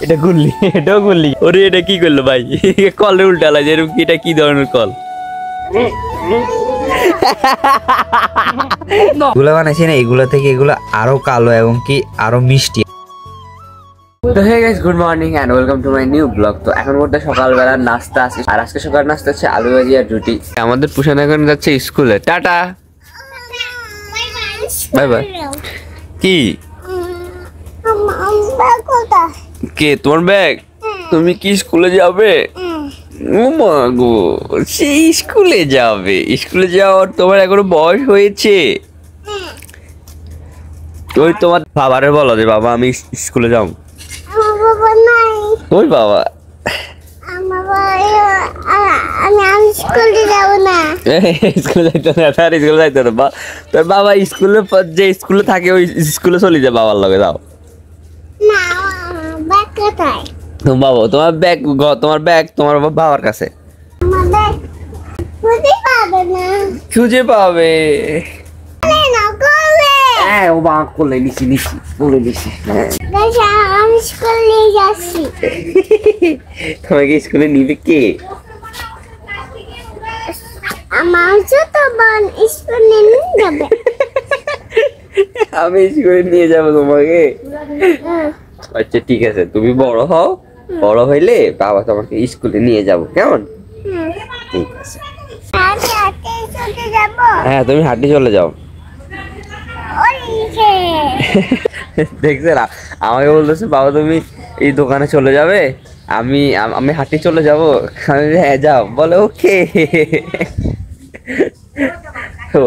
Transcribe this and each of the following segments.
এটা গুল্লি, এটাও গুল্লি। ওরে এটা কি করলো ভাই? কলে উল্টালা যে এরকম, এটা কি ধরনের কল? এগুলো বানাইছি না, এগুলো থেকে এগুলো আরো কালো এবং কি আরো মিষ্টি। তো hey guys, good morning and welcome to my new blog. তো এখন করতে সকালবেলা নাস্তা আছে, আর আজকে সকাল নাস্তা হচ্ছে আলু ভাজি আর রুটি। আমাদের পুষান এখন যাচ্ছে স্কুলে। Tata, bye bye. কি কে তোমার ব্যাগ? তুমি কি স্কুলে যাবে? ও মা গো, সেই স্কুলে যাবে? স্কুলে যাওয়ার তোমার এখনো বয়স হয়েছে? ওই তোমার বাবারে বলো যে বাবা আমি স্কুলে যাব। ওই বাবা স্কুলে যাইতো না, তার স্কুলে যাইতো না। তোর বাবা স্কুলে যে স্কুলে থাকে ওই স্কুলে চলে যায় বাবার লগে। যাও। তোমার ব্যাগ, তোমার ব্যাগ তোমার বাবার কাছে। খুঁজে পাবে। হ্যাঁ, ও বাবা করলে নিছি বলে দিছি। তোমাকে স্কুলে নিবে কে? আমার ছোট বোন স্কুলে নিয়ে যাবে। আমি স্কুলে নিয়ে যাবো তোমাকে? আচ্ছা ঠিক আছে, তুমি বড় হও, বড় হইলে বাবা তোমাকে স্কুলে নিয়ে যাবো, কেমন? ঠিক আছে। হ্যাঁ, তুমি হাঁটি চলে যাও। দেখছে না, আমাকে বলতেছে বাবা তুমি এই দোকানে চলে যাবে, আমি হাঁটি চলে যাবো। আমি হ্যাঁ যাও, বলে ওকে।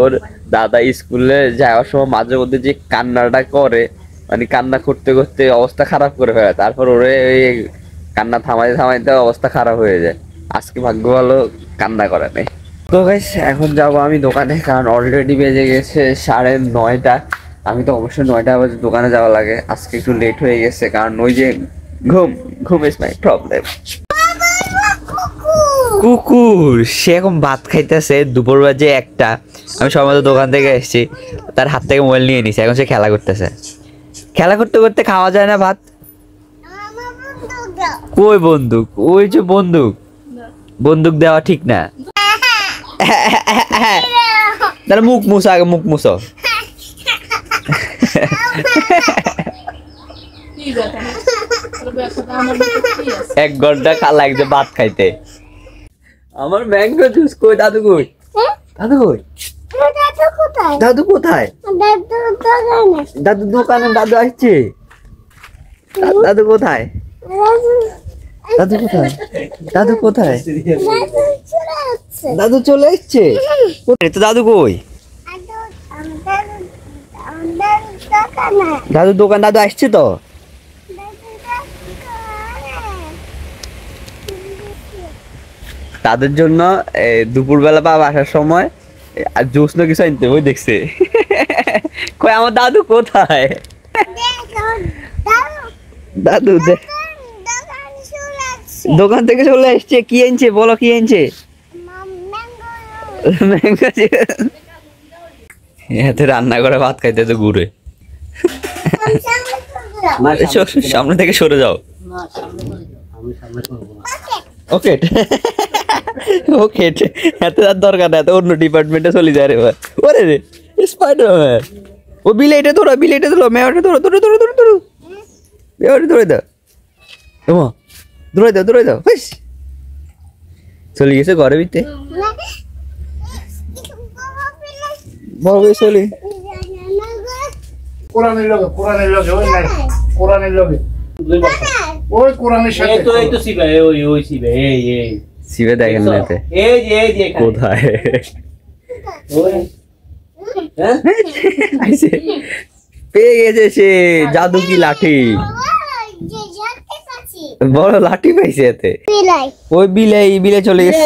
ওর দাদা স্কুলে যাওয়ার সময় মাঝে মধ্যে যে কান্নাটা করে, মানে কান্না করতে করতে অবস্থা খারাপ করে ফেলে, তারপর ওরে ওই কান্না থামাইতে থামাইতে অবস্থা খারাপ হয়ে যায়। আজকে ভাগ্য ভালো কান্না করে নাই। তো গাইস এখন যাবো আমি দোকানে, কারণ অলরেডি বেজে গেছে 9:30। আমি তো অবশ্যই 9টা বাজে দোকানে যাওয়া লাগে। আজকে একটু লেট হয়ে গেছে, কারণ ওই যে ঘুম ইজ মাই প্রবলেম। কুকুর সে এখন ভাত খাইতেছে, দুপুর বাজে 1টা। আমি সময় দোকান থেকে এসেছি, তার হাত থেকে মোবাইল নিয়ে নিছে, এখন সে খেলা করতেছে। খেলা করতে করতে খাওয়া যায় না ভাত? কই বন্দুক? ওই যে বন্দুক দেওয়া ঠিক না। তাহলে মুখ মুছো আগে, মুখ মুছো। 1 ঘন্টা লাগছে ভাত খাইতে। আমার ম্যাঙ্গো জুস কই? দাদু কই? দাদু কই? দাদু কোথায়? দাদু দোকানে। দাদু আসছে? দাদু কোথায়? দাদু কোথায়? দাদু কোথায়? দাদু চলে এসছে? তো দাদু কই? দাদু দোকান। দাদু আসছে তো? তাদের জন্য দুপুরবেলা বাবা আসার সময় জুস না কিছু আনতে ওই দেখছে। কই আমার দাদু কোথায়? দাদু দোকান থেকে চলে আসছে। কি আনছে বলো, কি আনছে? এতে রান্না করে ভাত খাইতে তো ঘুরে। সামনে থেকে সরে যাও। ওকে ওকে, এত দরকার না, এত অন্য ডিপার্টমেন্টে চলে যায় রে ভাই। ওরে রে স্পাইডারম্যান, ও বিলেটে ধরো, মেয়াটা ধরো, মেয়াটা ধরে দাও, ধরে দাও। চলে গেছে ঘরে ভিতরে। ভাবে চলে কোরআনের লগে ওই নাই, কোরআনের লগে ওই কোরআনের সাথে তো এই তো সিবা ওই সিবা এই সিবা দেখেন না তে এই কোথায়? ওই হ্যাঁ আইছে, পেয়ে গেছে সে জাদু কি লাঠি, বড় লাঠি পাইছে এতে। ওই বিলে চলে গেছে।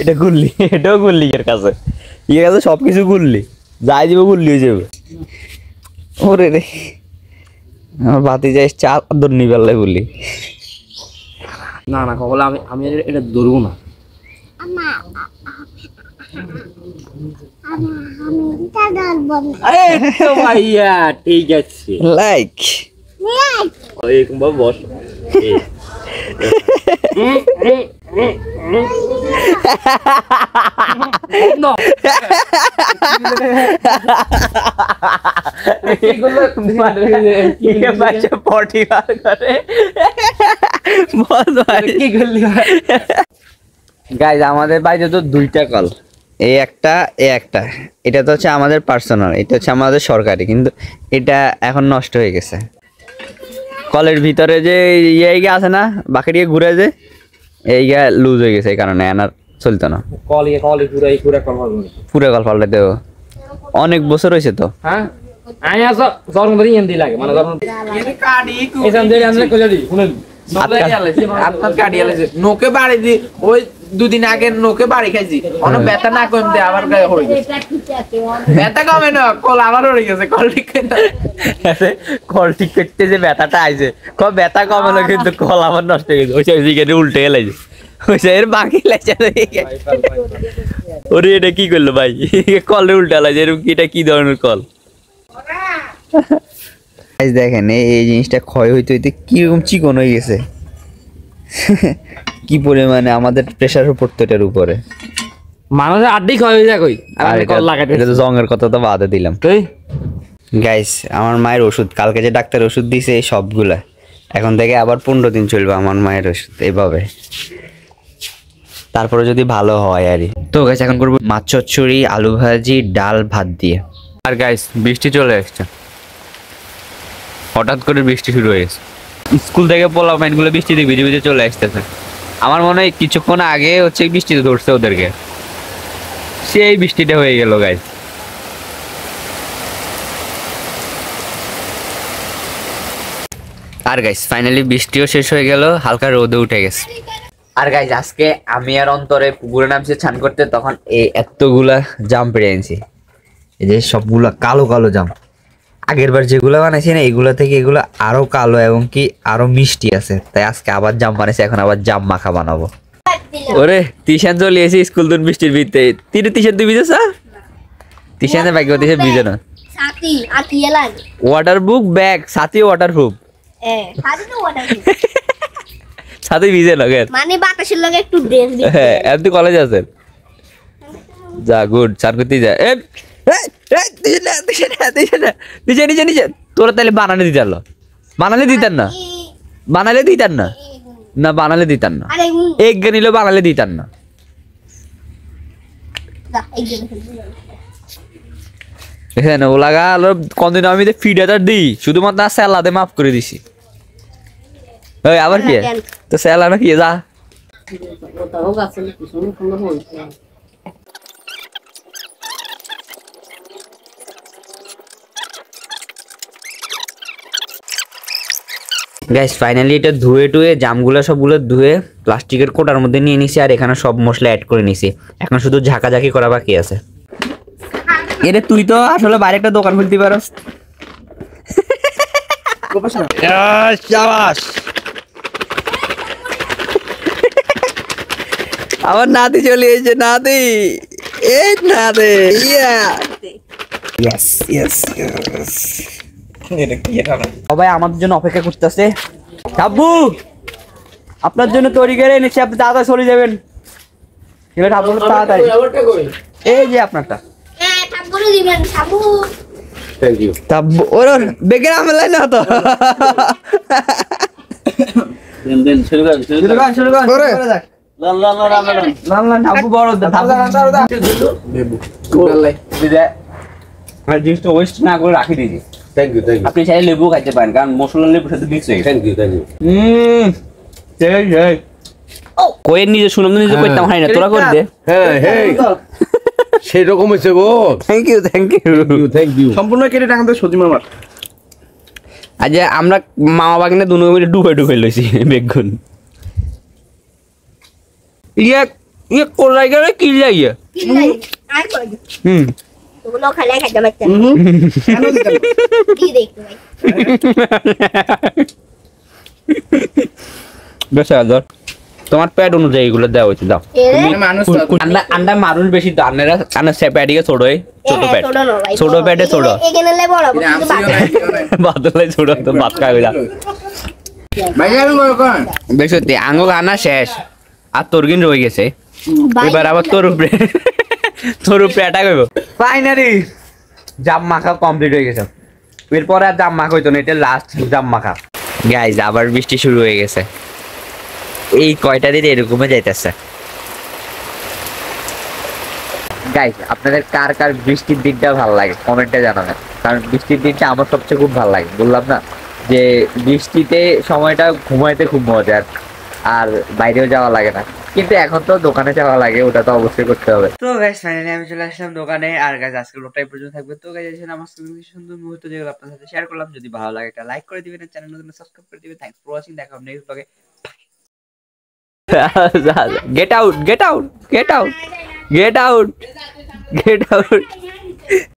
এটা গুল্লি, এটাও গুল্লি এর কাছে। ইয়ে কাছে সবকিছু গুল্লি, যাই দিব গুল্লি হয়ে যাবে। ওরে রে, আমার বাতি যাই চাদর নিবেলাই বলি। না না কখনো আমি এটা ধরবো না। আমা আমি এটা ধরবো না। আরে তো ভাইয়া ঠিক আছে। লাইক এরকম ভাবে বস। গাইজ আমাদের বাড়িতে তো দুইটা কল, এই একটা এটা তো হচ্ছে আমাদের পার্সোনাল, এটা হচ্ছে আমাদের সরকারি, কিন্তু এটা এখন নষ্ট হয়ে গেছে। কলের ভিতরে যে ইয়ে আছে না বাকি ঘুরে যে এইগা লুজ হয়ে গেছে, এই কারণে এনার চলতো না। কল পুরা কল হবে পুরো কল পাল্টাতে অনেক বছর হয়েছে তো। হ্যাঁ আই আসো জন্ম ধরে এমনি লাগে মানে জন্ম এনে কাটি এসান ধরে আমরা কই যাই শুনেন আপনার কাটি আলাইছে নোকে বাড়ি দি ওই দুদিন আগে নোকে বাড়ি খাইছি অন ব্যথা না কমতে আবার গায়ে হয়ে গেছে ব্যথা কমে না কল আবার হয়ে গেছে কল ঠিক কল ঠিক করতে যে ব্যথাটা আইছে ব্যথা কমে না, কিন্তু কল আবার নষ্ট হয়ে গেছে। ওই দিকে উল্টে গেলাইছে, ওইসে এর বাকি লাগছে। ওরে এটা কি করলো ভাই, কলে উল্টা লাগছে, এরকম এটা কি ধরনের কল? দেখেন এই জিনিসটা ক্ষয় হইতে হইতে কিরকম চিকন হয়ে গেছে, কি পরিমাণে আমাদের প্রেসার পড়তো এটার উপরে। মানুষের আড্ডি খাওয়া হয়ে যায় কই আর আর কল লাগাইতে এটা তো জঙ্গের কথা তো বাদে দিলাম। তুই গাইস আমার মায়ের ওষুধ, কালকে যে ডাক্তার ওষুধ দিয়েছে এই সবগুলা, এখন থেকে আবার 15 দিন চলবে আমার মায়ের ওষুধ এইভাবে, তারপরে যদি ভালো হয় আর। তো গাইস এখন করবো মাছ চচ্চড়ি, আলু ভাজি, ডাল, ভাত দিয়ে। আর গাইস বৃষ্টি চলে আসছে, হঠাৎ করে বৃষ্টি শুরু হয়ে গেছে। স্কুল থেকে পোলা মাইনগুলো বৃষ্টিতে ভিজে ভিজে চলে আসতেছে। আমার মনে হয় কিছুক্ষণ আগে হচ্ছে বৃষ্টিতে ধরছে ওদেরকে, সেই বৃষ্টিটা হয়ে গেল গাইস। আর গাইস ফাইনালি বৃষ্টিও শেষ হয়ে গেল, হালকা রোদে উঠে গেছে। আর গাইস আজকে আমি আর অন্তরে পুকুরে নামছি স্নান করতে, তখন এই এতগুলা জাম পেড়ে আনছি, এই যে সবগুলা কালো কালো জাম। আগের বার যেগুলো বানাইছি না এগুলা থেকে এগুলো আরো কালো এবং কি আরো মিষ্টি আছে, তাই আজকে আবার জাম বানাইছি, এখন আবার জাম মাখা বানাবো। ওরে তিশান চলে এসে স্কুল দুন বৃষ্টির ভিতরে, তিশান তুই ভিজেছ? তিশানের ব্যাগ তিশান ভিজে না। সাথী আতি এলান ওয়াটার বুক ব্যাগ সাথে ওয়াটারপ্রুফ, সাথী তো ওটা সাথে ভিজে না কেন? মানে বাতাসের লগে একটু ড্রেস দিই। হ্যাঁ এমনি কলেজ আছে, যা গুড চার করতেই যা। নিচে তোরা তাহলে বানালে দিতে পারলো, বানালে দিতেন না, বানালে দিতেন না, না বানালে দিতেন না, আরে এক নিলে বানালে দিতেন না। এখানে ও লাগা কোনদিন আমি ফিডার দিই শুধুমাত্র স্যালাদে মাফ করে দিছি। ওই আবার কি তো স্যালা নাকি যা গাইস ফাইনালি এটা ধুয়ে টুয়ে জামগুলো সবগুলো ধুয়ে প্লাস্টিকের কোটার মধ্যে নিয়ে নিছি, আর এখানে সব মশলা অ্যাড করে নিছি, এখন শুধু ঝাঁকাঝাঁকি করা বাকি আছে। এরে তুই তো আসলে বাইরে একটা দোকান খুলতে পারস। আমার নাতি চলে এসেছে, নাতি এই নাতি ইয়েস ইয়েস ইয়েস। সবাই আমাদের জন্য অপেক্ষা করতেছে। আব্বু আপনার জন্য তৈরি করে এনেছি, আপনি তাড়াতাড়ি চলে যাবেন। তাড়াতাড়ি এই যে আপনারটা। হ্যাঁ ঠাকুর দিবেন সাবু। থ্যাংক ইউ তাব্বু ওর বেগের আমলাই না তো। দেন শুরু কর শুরু কর করে দেখ। লাল লাল আব্বু বড় আর জিনিসটা ওয়েস্ট না করে রাখি দিয়েছি। থ্যাংক ইউ আপনি চাইলে লেবু খাইতে পারেন, কারণ মশলা লেবুর সাথে মিক্স হয়ে গেছে। থ্যাংক ইউ কোয়ের নিজে শুনলাম নিজে করতাম হয় না, তোরা করে দে। হ্যাঁ হ্যাঁ সেই রকম হয়েছে গো। থ্যাংক ইউ থ্যাংক ইউ সম্পূর্ণ কেটে টাকা তো সজি মামার। আজ আমরা মামা বাগিনে দুনো মিলে ডুবে লইছি বেগুন। ইয়ে ইয়ে কোলাই গেলে কি যাইয়ে আর কই হুম তোগুলো খাইলে খাইতে পারতেন কি দেখতে ভাই বেশ আদর তোমার প্যাড অনুযায়ী এগুলো দেওয়া হয়েছে দাও এরে মানুষ তো আন্ডা আন্ডা মানুষ বেশি দাও আন্ডা আন্ডা সে প্যাডিকে ছোট ছোট প্যাড ছোট না ভাই ছোট প্যাডে ছোট এখানে লে বড় কিন্তু বাদলাই ছোট তো ভাত খাওয়া যায় ভাই আমি কোন বেশ সত্যি আঙ্গুল আনা শেষ আর তোরগিন রয়ে গেছে এবার আবার তোর উপরে অ্যাটাক হইব ফাইনালি জাম মাখা কমপ্লিট হয়ে গেছে এরপরে আর জাম মাখা হইতো না এটা লাস্ট জাম মাখা গাইজ আবার বৃষ্টি শুরু হয়ে গেছে এই কয়টা দিন এরকমই যাইতেছে গাইজ আপনাদের কার কার বৃষ্টির দিনটা ভালো লাগে কমেন্টে জানাবেন কারণ বৃষ্টির দিনটা আমার সবচেয়ে খুব ভালো লাগে বললাম না যে বৃষ্টিতে সময়টা ঘুমাইতে খুব মজার আর বাইরেও যাওয়া লাগে না কিন্তু এখন তো দোকানে যাওয়া লাগে ওটা তো অবশ্যই করতে হবে তো গাইস ফাইনালি আমি চলে আসলাম দোকানে আর গাইস আজকে লোকটাই পর্যন্ত থাকবে তো গাইস এসে আমার সুন্দর মুহূর্ত যেগুলো আপনার সাথে শেয়ার করলাম যদি ভালো লাগে একটা লাইক করে দিবেন চ্যানেল নতুন সাবস্ক্রাইব করে দিবেন থ্যাঙ্কস ফর ওয়াচিং দেখা হবে নেক্সট ব্লগে get out get out get out get out get out